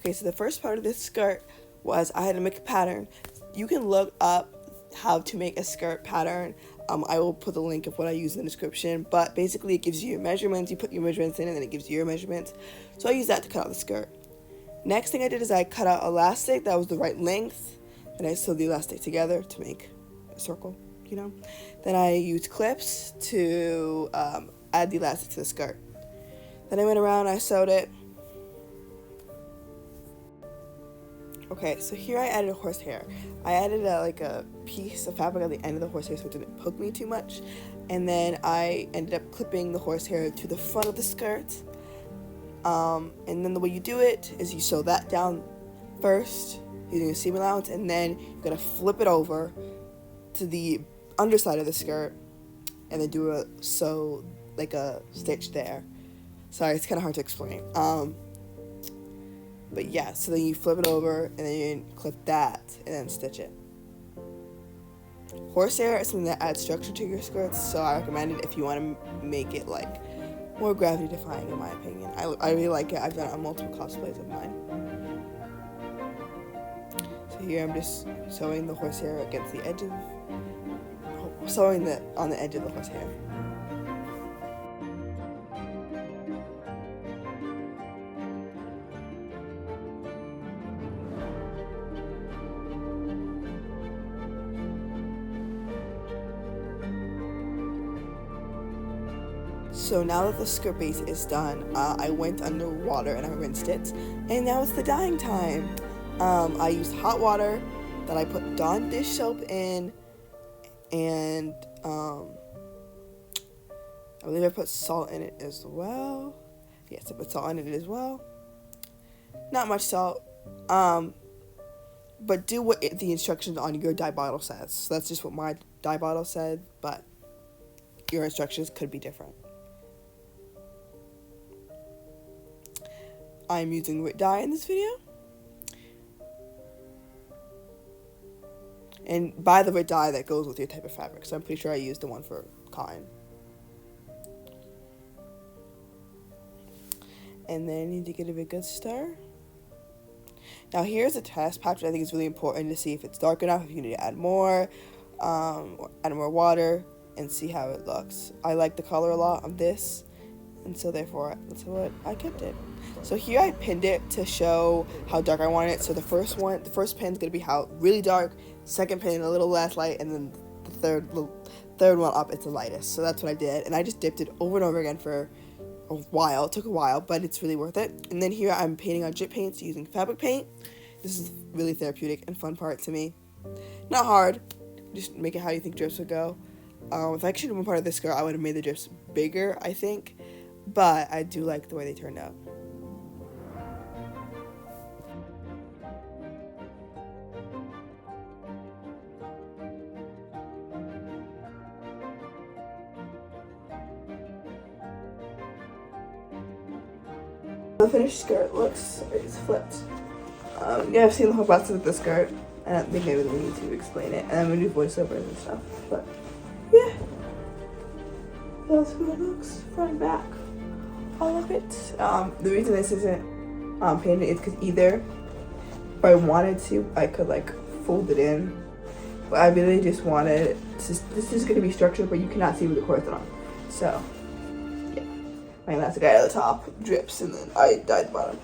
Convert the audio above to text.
Okay, so the first part of this skirt was I had to make a pattern. You can look up how to make a skirt pattern. I will put the link of what I use in the description, but basically it gives you your measurements. You put your measurements in and then it gives you your measurements. So I use that to cut out the skirt. Next thing I did is I cut out elastic that was the right length, and I sewed the elastic together to make a circle, you know. Then I used clips to add the elastic to the skirt. Then I went around, I sewed it. Okay, so here I added horsehair. I added a piece of fabric at the end of the horsehair so it didn't poke me too much. And then I ended up clipping the horsehair to the front of the skirt. And then the way you do it is you sew that down first using a seam allowance, and then you're going to flip it over to the underside of the skirt and then do a stitch there. Sorry, it's kind of hard to explain. But yeah, so then you flip it over and then you clip that and then stitch it. Horsehair is something that adds structure to your skirts, so I recommend it if you want to make it like more gravity defying, in my opinion. I really like it. I've done it on multiple cosplays of mine. So here I'm just sewing the horsehair against the edge of on the edge of the horsehair. So now that the skirt base is done, I went underwater and I rinsed it, and now it's the dyeing time. I used hot water that I put Dawn dish soap in, and I believe I put salt in it as well. Yes, I put salt in it as well. Not much salt, but do what the instructions on your dye bottle says. So that's just what my dye bottle said, but your instructions could be different. I'm using wet dye in this video. And buy the wet dye that goes with your type of fabric. So I'm pretty sure I used the one for cotton. And then you need to give it a good stir. Now here's a test patch. I think it's really important to see if it's dark enough, if you need to add more, or add more water, and see how it looks. I like the color a lot of this, and so therefore that's what I kept it. So here I pinned it to show how dark I want it. So the first pin is gonna be how really dark, second pin a little less light, and then the third one up it's the lightest. So that's what I did, and I just dipped it over and over again for a while. It took a while, but it's really worth it. And then here I'm painting on drip paints using fabric paint. This is really therapeutic and fun part to me. Not hard, just make it how you think drips would go. If I actually did one part of this skirt, I would have made the drips bigger, I think, but I do like the way they turned out. The finished skirt looks, it's flipped. Yeah, I've seen the whole process of the skirt. I don't think I really need to explain it. And I'm gonna do voiceovers and stuff. But yeah, that's what it looks front and back. All of it. The reason this isn't painted is because either if I wanted to, I could like fold it in. But I really just wanted this is gonna be structured, but you cannot see with the cords on. So. My elastic guy at the top drips, and then I dyed the bottom.